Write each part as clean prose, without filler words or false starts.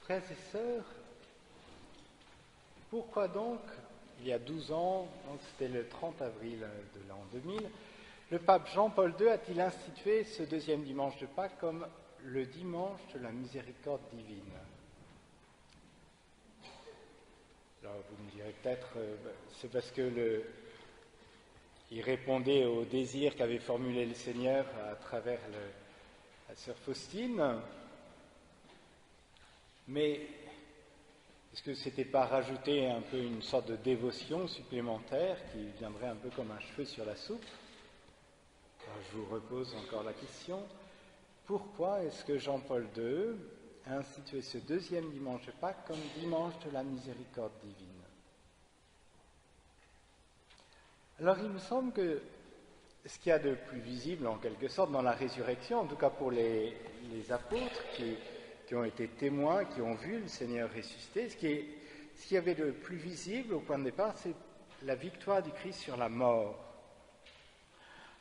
Frères et sœurs, pourquoi donc, il y a 12 ans, donc c'était le 30 avril de l'an 2000, le pape Jean-Paul II a-t-il institué ce deuxième dimanche de Pâques comme le dimanche de la miséricorde divine? Alors vous me direz peut-être, c'est parce que il répondait au désir qu'avait formulé le Seigneur à travers la sœur Faustine, mais est-ce que ce n'était pas rajouter un peu une sorte de dévotion supplémentaire qui viendrait un peu comme un cheveu sur la soupe? Alors, je vous repose encore la question. Pourquoi est-ce que Jean-Paul II a institué ce deuxième dimanche de Pâques comme dimanche de la miséricorde divine? Alors il me semble que ce qu'il y a de plus visible en quelque sorte dans la résurrection, en tout cas pour les apôtres qui ont été témoins, qui ont vu le Seigneur ressuscité, ce qu'il y avait de plus visible au point de départ, c'est la victoire du Christ sur la mort.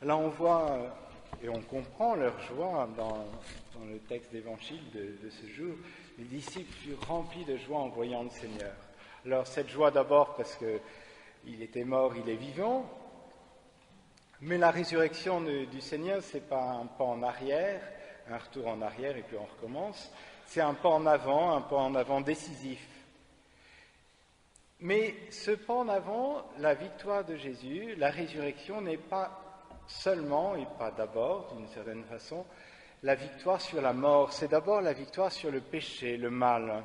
Là on voit et on comprend leur joie dans le texte d'évangile de ce jour. Les disciples furent remplis de joie en voyant le Seigneur. Alors cette joie d'abord parce qu'il était mort, il est vivant, mais la résurrection du Seigneur, ce n'est pas un pas en arrière, un retour en arrière et puis on recommence, c'est un pas en avant décisif. Mais ce pas en avant, la victoire de Jésus, la résurrection n'est pas seulement, et pas d'abord, d'une certaine façon, la victoire sur la mort, c'est d'abord la victoire sur le péché, le mal.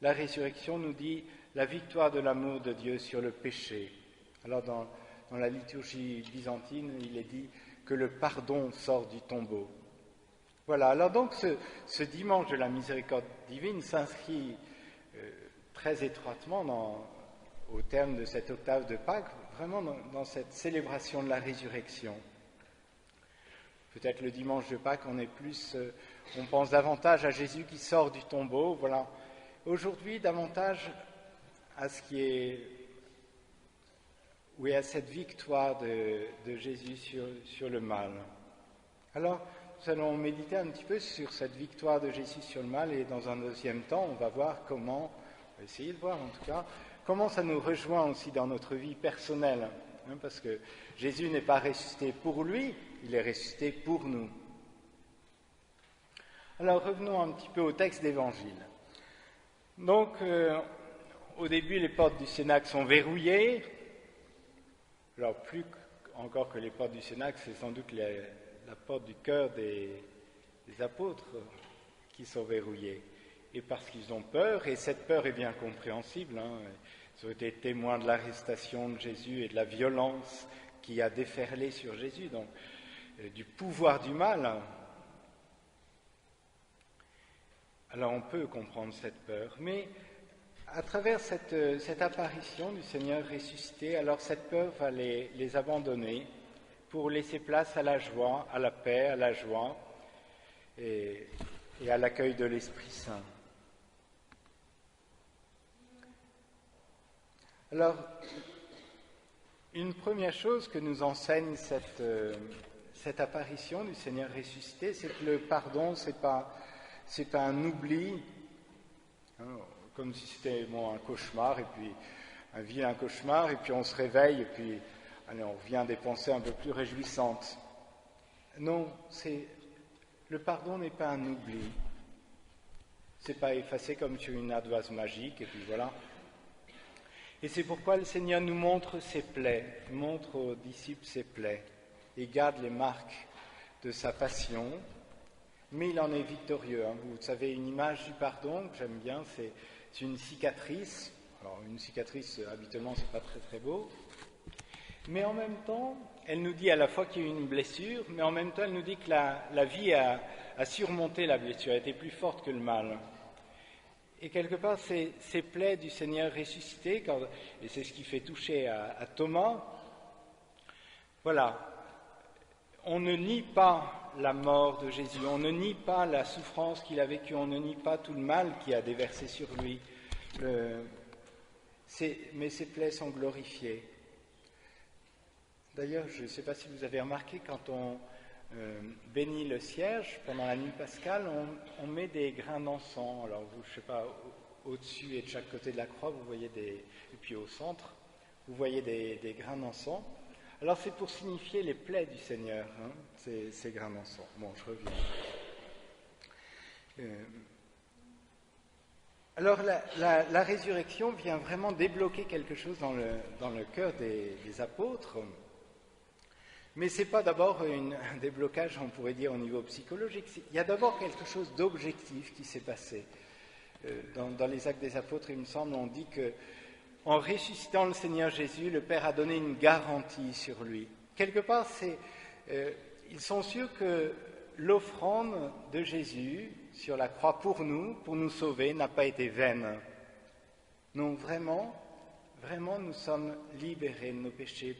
La résurrection nous dit la victoire de l'amour de Dieu sur le péché. Alors dans la liturgie byzantine, il est dit que le pardon sort du tombeau. Voilà, alors donc ce dimanche de la miséricorde divine s'inscrit très étroitement au terme de cette octave de Pâques, vraiment dans cette célébration de la résurrection. Peut-être le dimanche de Pâques, on pense davantage à Jésus qui sort du tombeau, voilà. Aujourd'hui, davantage à à cette victoire de Jésus sur le mal. Alors, nous allons méditer un petit peu sur cette victoire de Jésus sur le mal et dans un deuxième temps, on va essayer de voir en tout cas, comment ça nous rejoint aussi dans notre vie personnelle, parce que Jésus n'est pas ressuscité pour lui, il est ressuscité pour nous. Alors revenons un petit peu au texte d'évangile. Donc, au début, les portes du Cénacle sont verrouillées. Alors, plus encore que les portes du Cénacle, c'est sans doute la porte du cœur des apôtres qui sont verrouillées. Et parce qu'ils ont peur, et cette peur est bien compréhensible, ils ont été témoins de l'arrestation de Jésus et de la violence qui a déferlé sur Jésus, donc du pouvoir du mal. Alors on peut comprendre cette peur, mais à travers cette apparition du Seigneur ressuscité, alors cette peur va les abandonner pour laisser place à la joie, à la paix, à la joie et à l'accueil de l'Esprit Saint. Alors, une première chose que nous enseigne cette apparition du Seigneur ressuscité, c'est que le pardon, c'est pas un oubli, comme si c'était un cauchemar, et puis un vilain cauchemar, et puis on se réveille, et puis on revient à des pensées un peu plus réjouissantes. Non, le pardon n'est pas un oubli. C'est pas effacé comme sur une ardoise magique, et puis voilà. Et c'est pourquoi le Seigneur nous montre ses plaies, montre aux disciples ses plaies, et garde les marques de sa passion, mais il en est victorieux. Vous savez, une image du pardon que j'aime bien, c'est une cicatrice. Alors une cicatrice, habituellement, c'est pas très très beau, mais en même temps, elle nous dit à la fois qu'il y a eu une blessure, mais en même temps, elle nous dit que la vie a surmonté la blessure, a été plus forte que le mal. Et quelque part, ces plaies du Seigneur ressuscité, et c'est ce qui fait toucher à Thomas, voilà, on ne nie pas la mort de Jésus, on ne nie pas la souffrance qu'il a vécue, on ne nie pas tout le mal qui a déversé sur lui, mais ces plaies sont glorifiées. D'ailleurs, je ne sais pas si vous avez remarqué, quand bénit le cierge, pendant la nuit pascale, on met des grains d'encens. Alors, vous, je ne sais pas, au-dessus et de chaque côté de la croix, vous voyez et puis au centre, vous voyez des grains d'encens. Alors, c'est pour signifier les plaies du Seigneur, hein, ces grains d'encens. Bon, je reviens. Alors, la résurrection vient vraiment débloquer quelque chose dans le cœur des apôtres. Mais ce n'est pas d'abord un déblocage, on pourrait dire, au niveau psychologique. Il y a d'abord quelque chose d'objectif qui s'est passé. Dans les Actes des Apôtres, il me semble, on dit qu'en ressuscitant le Seigneur Jésus, le Père a donné une garantie sur lui. Quelque part, ils sont sûrs que l'offrande de Jésus sur la croix pour nous sauver, n'a pas été vaine. Non, vraiment, nous sommes libérés de nos péchés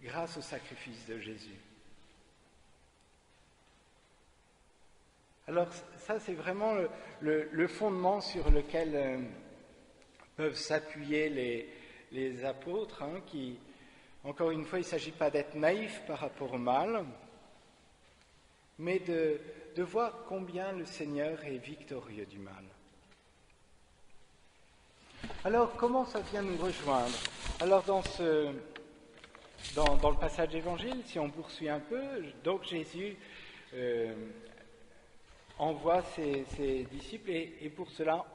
grâce au sacrifice de Jésus. Alors ça, c'est vraiment le fondement sur lequel peuvent s'appuyer les apôtres, hein, qui, encore une fois, il ne s'agit pas d'être naïf par rapport au mal, mais de voir combien le Seigneur est victorieux du mal. Alors, comment ça vient nous rejoindre? Alors, dans le passage d'évangile, si on poursuit un peu, donc Jésus envoie ses disciples et pour cela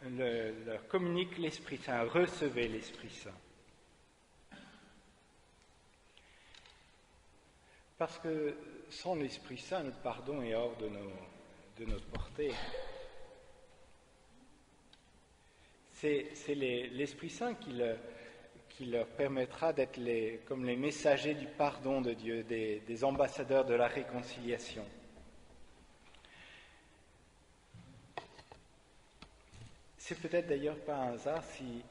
leur communique l'Esprit Saint, recevez l'Esprit Saint. Parce que sans l'Esprit Saint, le pardon est hors de notre portée. C'est l'Esprit Saint qui leur permettra d'être comme les messagers du pardon de Dieu, des ambassadeurs de la réconciliation. C'est peut-être d'ailleurs pas un hasard si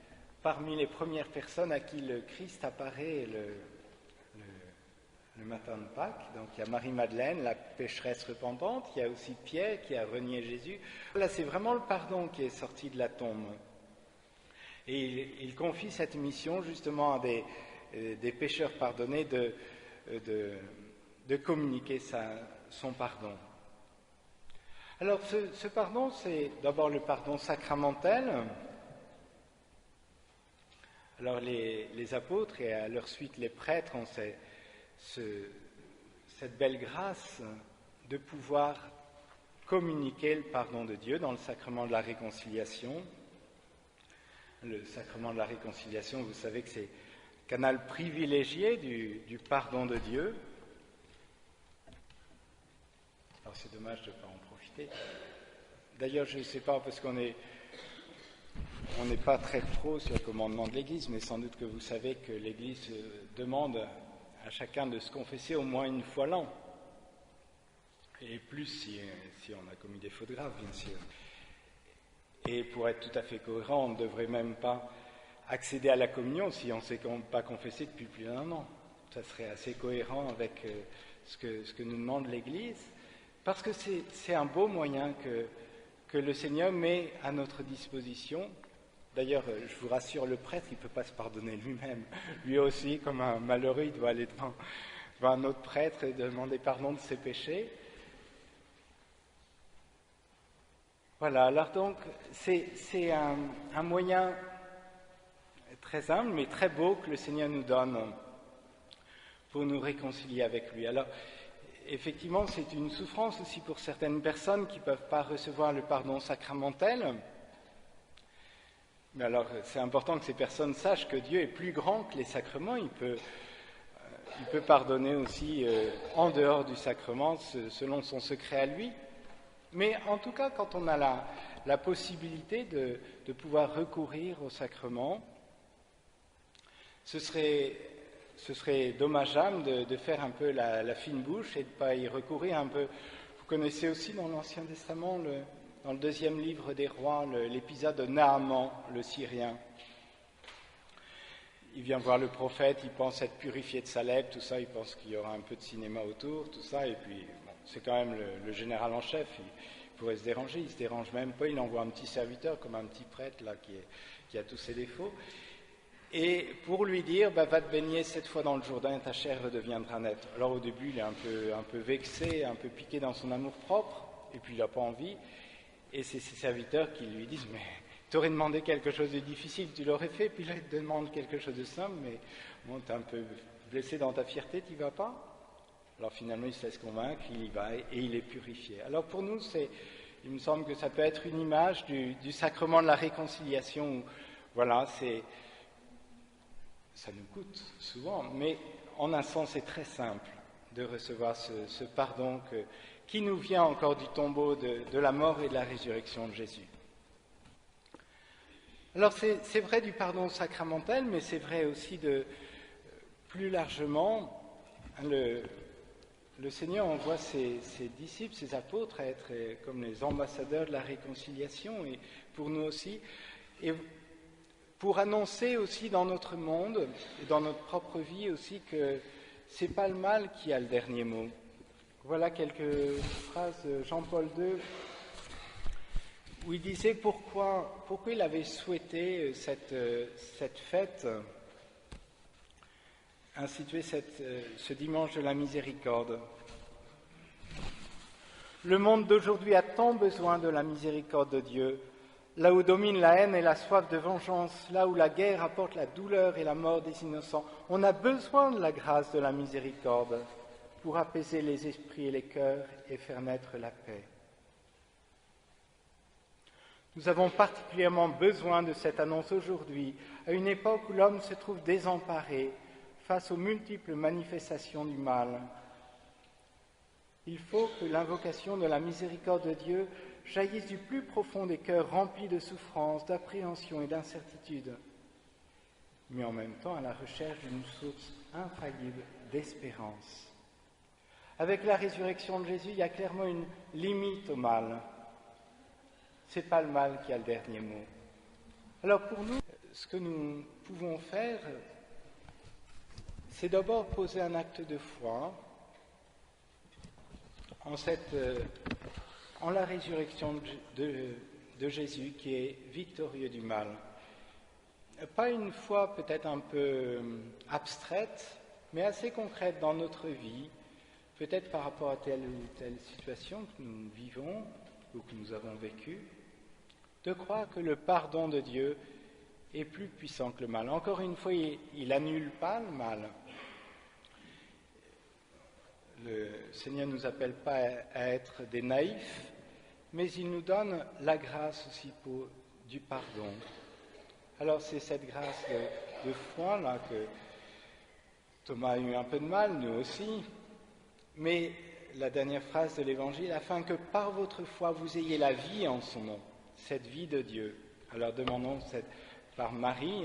parmi les premières personnes à qui le Christ apparaît le matin de Pâques, donc il y a Marie-Madeleine, la pécheresse repentante, il y a aussi Pierre qui a renié Jésus. Là, c'est vraiment le pardon qui est sorti de la tombe. Et il confie cette mission justement à des pécheurs pardonnés de communiquer son pardon. Alors ce pardon, c'est d'abord le pardon sacramentel. Alors les apôtres et à leur suite les prêtres ont cette belle grâce de pouvoir communiquer le pardon de Dieu dans le sacrement de la réconciliation. Le sacrement de la réconciliation, vous savez que c'est le canal privilégié du pardon de Dieu. Alors c'est dommage de ne pas en profiter. D'ailleurs, je ne sais pas, parce qu'on n'est pas très pro sur le commandement de l'Église, mais sans doute que vous savez que l'Église demande à chacun de se confesser au moins une fois l'an. Et plus si on a commis des fautes graves, bien sûr. Et pour être tout à fait cohérent, on ne devrait même pas accéder à la communion si on ne s'est pas confessé depuis plus d'un an. Ça serait assez cohérent avec ce que nous demande l'Église, parce que c'est un beau moyen que le Seigneur met à notre disposition. D'ailleurs, je vous rassure, le prêtre, il ne peut pas se pardonner lui-même. Lui aussi, comme un malheureux, il doit aller devant un autre prêtre et demander pardon de ses péchés. Voilà, alors donc, c'est un moyen très humble, mais très beau que le Seigneur nous donne pour nous réconcilier avec lui. Alors, effectivement, c'est une souffrance aussi pour certaines personnes qui ne peuvent pas recevoir le pardon sacramentel. Mais alors, c'est important que ces personnes sachent que Dieu est plus grand que les sacrements. Il peut pardonner aussi en dehors du sacrement, selon son secret à lui. Mais en tout cas, quand on a la possibilité de pouvoir recourir au sacrement, ce serait dommageable de faire un peu la fine bouche et de ne pas y recourir un peu. Vous connaissez aussi dans l'Ancien Testament, dans le 2e livre des Rois, l'épisode de Naaman, le Syrien. Il vient voir le prophète, il pense être purifié de sa lèpre, tout ça, il pense qu'il y aura un peu de cinéma autour, tout ça, et puis bon, c'est quand même le général en chef, il pourrait se déranger, il se dérange même pas, il envoie un petit serviteur comme un petit prêtre là qui a tous ses défauts. et pour lui dire, va te baigner 7 fois dans le Jourdain, ta chair redeviendra nette. Alors au début, il est un peu vexé, un peu piqué dans son amour-propre, et puis il n'a pas envie, et c'est ses serviteurs qui lui disent, mais tu aurais demandé quelque chose de difficile, tu l'aurais fait, puis là il te demande quelque chose de simple, mais bon, tu es un peu blessé dans ta fierté, tu n'y vas pas. Alors finalement, il se laisse convaincre, il y va, et il est purifié. Alors pour nous, il me semble que ça peut être une image du sacrement de la réconciliation, où, voilà, ça nous coûte souvent, mais en un sens, c'est très simple de recevoir ce pardon qui nous vient encore du tombeau de la mort et de la résurrection de Jésus. Alors c'est vrai du pardon sacramentel, mais c'est vrai aussi plus largement, le Seigneur envoie ses disciples, ses apôtres à être comme les ambassadeurs de la réconciliation, et pour nous aussi, et pour annoncer aussi dans notre monde et dans notre propre vie aussi que c'est pas le mal qui a le dernier mot. Voilà quelques phrases de Jean-Paul II où il disait pourquoi il avait souhaité cette fête, instituer ce dimanche de la miséricorde. Le monde d'aujourd'hui a tant besoin de la miséricorde de Dieu, là où domine la haine et la soif de vengeance, là où la guerre apporte la douleur et la mort des innocents. On a besoin de la grâce de la miséricorde pour apaiser les esprits et les cœurs et faire naître la paix. Nous avons particulièrement besoin de cette annonce aujourd'hui, à une époque où l'homme se trouve désemparé face aux multiples manifestations du mal. Il faut que l'invocation de la miséricorde de Dieu jaillisse du plus profond des cœurs remplis de souffrance, d'appréhension et d'incertitude, mais en même temps à la recherche d'une source infaillible d'espérance. Avec la résurrection de Jésus, il y a clairement une limite au mal. Ce n'est pas le mal qui a le dernier mot. Alors pour nous, ce que nous pouvons faire, c'est d'abord poser un acte de foi en la résurrection de Jésus qui est victorieux du mal. Pas une foi peut-être un peu abstraite, mais assez concrète dans notre vie, peut-être par rapport à telle ou telle situation que nous vivons ou que nous avons vécue, de croire que le pardon de Dieu est plus puissant que le mal. Encore une fois, il n'annule pas le mal. Le Seigneur ne nous appelle pas à être des naïfs, mais il nous donne la grâce aussi du pardon. Alors c'est cette grâce de foi là que Thomas a eu un peu de mal, nous aussi, mais la dernière phrase de l'Évangile, afin que par votre foi vous ayez la vie en son nom, cette vie de Dieu. Alors demandons par Marie,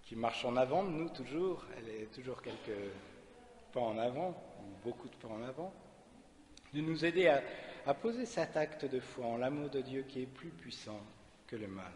qui marche en avant de nous toujours, elle est toujours quelques pas en avant, ou beaucoup de pas en avant, de nous aider à poser cet acte de foi en l'amour de Dieu qui est plus puissant que le mal.